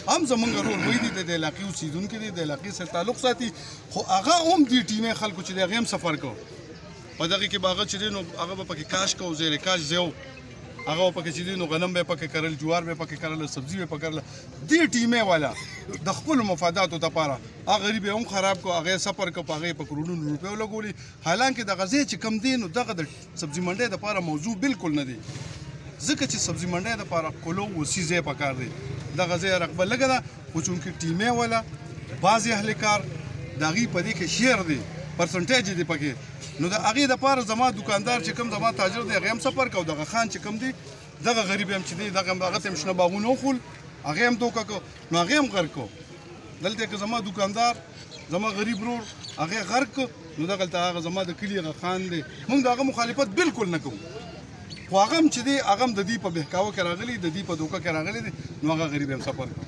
هم زمونږ رول وایي دي د علاقې اوسېدونکي دي د علاقې سره تعلق ساتي خو هغه هم دې ټیمې خلکو چې د هغې هم سفر کوو په دغې کې به هغه چې دی نو هغه به پکې کاش کوو زیر کاش ځای هغه به پکې چې دی نو غنم به یې پکې کرل جوار به یې پکې کرله سبزي به یې پکې کرله دې ټیمې والا د خپلو مفاداتو دپاره هغه غریب یې هم خراب کړو هغه یې سفر کړو په هغه یې په کروڑونو روپیو لګولي حالانکې دغه ځای چې کم دی نو دغه د سبزي منډۍ دپاره موضوع بالکل نه دی ځکه چې سبزي منډۍ دپاره کلو وسي ځای پکار دی دغه ځای رقبه لږه ده خو چونکې ټیمې والا بعضې اهل کار د هغې په دې کې شیر دی پرسنټیج دی پکې نو د هغې دپاره زما دکاندار چې کوم زما تاجر دی هغې هم سفر کو دغه خان چې کوم دی دغه غریب هم چې دی دغه هغه ته هم شنه باغونه وخول هغې هم دوکه کو نو هغې هم غرق کو دلته که زما دکاندار زما غریب رور هغې غرق کو نو دغلته هغه زما د کلي هغه خان دی موږ د هغه مخالفت بالکل نه کوو خو هغه هم چې دی هغه هم د دې په بهکاوه کې راغلی د دې په دوکه کې راغلی دی نو هغه غریب هم سفر کوي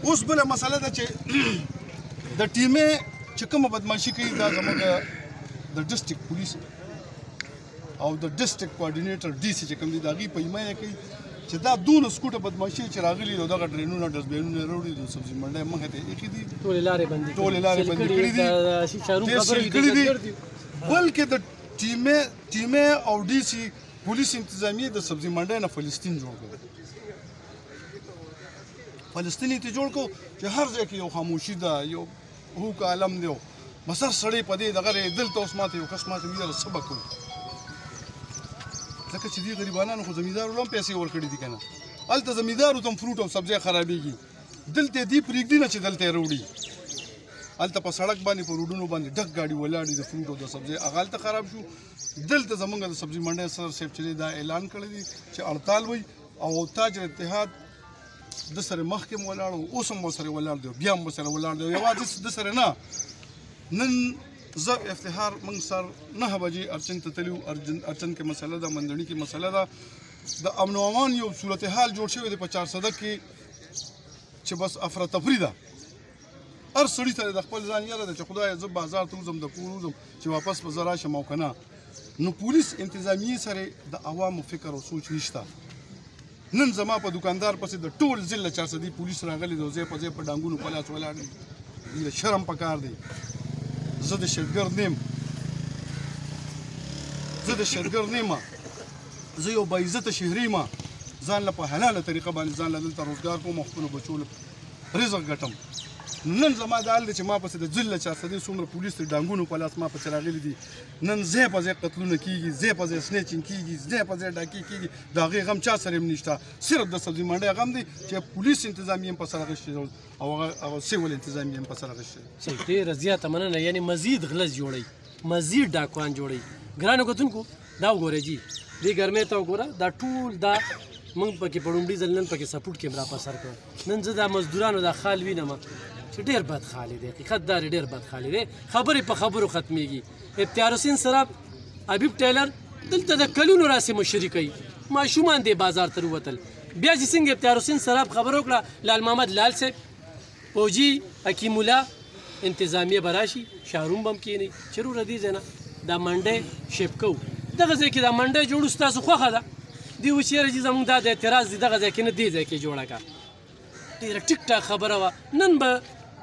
اوس بله مسله ده چې د ټیمې چې کومه بدماشي کوي دا زموږ د ډسټرکټ پولیس او د ډسټرکټ کوارډینیټر ډي سي چې کوم دي د هغې په حمایه کوي چې دا دونه سکوټه بدماشي چې راغلي دي دغه ډرینونه ډسبینونه یې راوړي د سبزي منډۍ مخې ته یې ایښي دي ټولې لارې بندې کړي دي بلکې د ټیمې او ډي سي پولیس انتظامیه د سبزي منډۍ نه فلسطین جوړ کړ فلسطین یې جوړ کړو چې هر ځای کې یو خاموشي ده یو هوک عالم دی بس هر سړی په دې دغه دلته اوس ماته یو کس ماته ویله څه به کوو ځکه چې دې غریبانانو خو زمیندارو له هم پیسې ورکړي دي که نه هلته زمیندارو ته هم فروټ او سبزی خرابېږي دلته یې دې پرېږدي نه چې دلته یې راوړي هلته په سړک باندې په روډونو باندې ډک ګاډي ولاړې د فروټ او د سبزی هغه هلته خراب شو دلته زموږ د سبزي منډۍ صدر صاحب چې دی دا اعلان کړی دی چې هړتال وي او تاجر اتحاد د سره مخکې هم ولاړ و اوس هم ورسره ولاړ دی بیا هم ورسره ولاړ دی یوازې د سره نه نن زه افتخار موږ سر 9 بجې ارچن ته تللي وو ارچن کې مسله ده مندڼي کې مسله ده د امن و امان یو صورتحال جوړ شوی دی په 400 کې چې بس افراتفري ده هر سړي ته د خپل ځان یاده ده چې خدایه زه بازار ته وځم د کور وځم چې واپس به زه راشم او که نه نو پولیس انتظامیې سره د عوامو فکر او سوچ نشته نن زما په دکاندار پسې د ټول ضلع 400 پولیس راغلي دي ځای په ځای په ډانګونو په لاس ولاړ دي دوی شرم پکار دی زه د شرګرد نیم زه یو باعزته شهري یم ځان له په حلاله طریقه باندې ځان له دلته روزګار کوم او خپلو بچو له رزق ګټم نن زما دا حال دی چې ما پسې د ضلع 400 څومره پولیس د ډانګونو په لاس ما پسې راغلي دي نن ځای په ځای قتلونه کېږي ځای په ځای سنیچینګ کېږي ځای په ځای ډاکې کېږي د هغې غم چا سره هم نشته صرف د سبزي منډۍ غم دی چې پولیس انتظامیې هم په سر اخیستی او هغه سیول انتظامیې هم په سر اخیستی صحیح ډېره زیاته مننه یعنې مزید غلط جوړوي مزید ډاکوان جوړوي ګرانو کتونکو دا وګورئ جي دې ګرمۍ ته وګوره دا ټول دا موږ پکې په لومړي ځل نن پکې سپورټ کیمرا په سر کړ نن زه دا مزدورانو دا خال وینم چې ډېر بد خالي دی حقیقت دا ډېر بد خالي دی خبرې په خبرو ختمېږي افتیار حسین سراب حبیب ټیلر دلته د کلونو راسې مشري کوي ماشومان دی بازار ته ووتل بیا چې څنګه افتیار حسین سراب خبره وکړه لال محمد لال صاحب فوجي حکیم الله انتظامیه به راشي شاهروم به هم کښېنئ چې وروره دې ځای نه دا منډۍ شیپ کوو دغه ځای کې دا منډۍ جوړو ستاسو خوښه ده دوی اوس یاره چې زموږ دا د اعتراض دی دغه ځای کې نه دې ځای کې جوړه کړه ډېره ټیک ټاک خبره وه نن به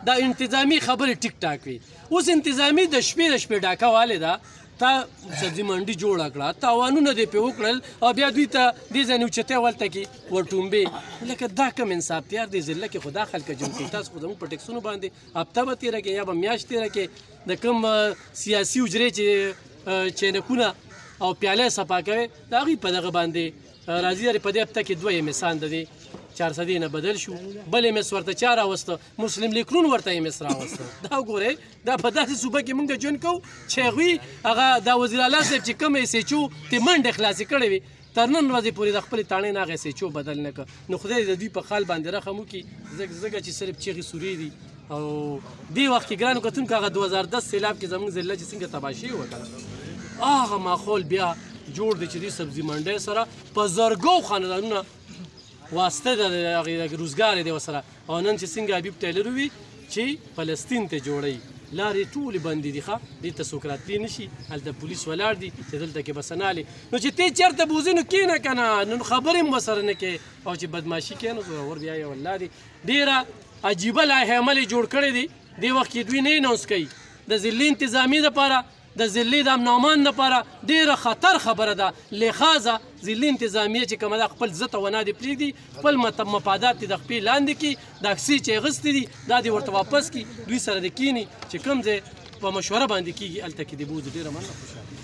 دا انتظامي خبرې ټیک ټاک وي اوس انتظامي د شپې ډاکه والې ده تا سبزي منډي جوړه کړه تاوانونه دې پرې وکړل او بیا دوی ته دې ځای نه اوچتۍ ولته کې ورټومبې لکه دا کم انصاف تیار دې ضلع کې خو دا خلکه جمع کوي تاسو خو زموږ په ټکسونو باندې هفته به تېره کې یا به میاشت تېره کې د کوم سیاسي حجرې چې چینکونه او پیاله صفا کوي د هغوی په دغه باندې راځي په دې هفته کې 2 امسان د دې 400 نه بدل شو بل امس ورته چا راوسته مسلم لیکرون ورته امس راوسته دا وګورئ دا په داسې صوبه کې موږ ژوند کوو چې هغوی هغه دا وزیر اعلی صاحب چې کوم ایس ایچ او ته منډې خلاصې کړې وي تر نن ورځې پورې د خپلې تاڼې نه هغه ایس ایچ او بدل نه کړ نو خدای د دوی په خال باندې رحم وکړي ځکه چې صرف چیغې سورې دي او دې وخت کې ګرانو کتونکو هغه 2010 سیلاب کې زموږ ضلع چې څنګه تباه شوې وه هغه ماحول بیا جوړ دی چې دې سبزي منډۍ سره په زرګو خاندانونه واسطه د روزګار دی ورسره او نن چې څنګه حبیب ټیلر وي چې فلسطین ته جوړوي لارې ټولې بندې دي ښه دې ته څوک راتلی نه شي هلته پولیس ولاړ دي چې دلته کې به سنالې نو چې ته چېرته بوځې نو کښېنه که نه نو خبرې هم ورسره نه کوې او چې بدماشي کوې نو زورور بیا یې والله دي ډېره عجیبه لاحمل یې جوړ کړی دی دې وخت کې دوی نه اناونس کوي د ضلعي انتظامي دپاره د ضلعي د امن امان دپاره ډېره خطر خبره ده لحاظه ضلعي انتظامیه چې کومه ده خپل ضد او ونا دې پرېږدي خپل مفادات دې د خپې لاندې کړي دا اکسي چې یې اخیستې دي دا دې ورته واپس کړي دوی سره دې کښېني چې کوم ځای په مشوره باندې کېږي هلته کې دې بوځي ډېره مننه خوشحاله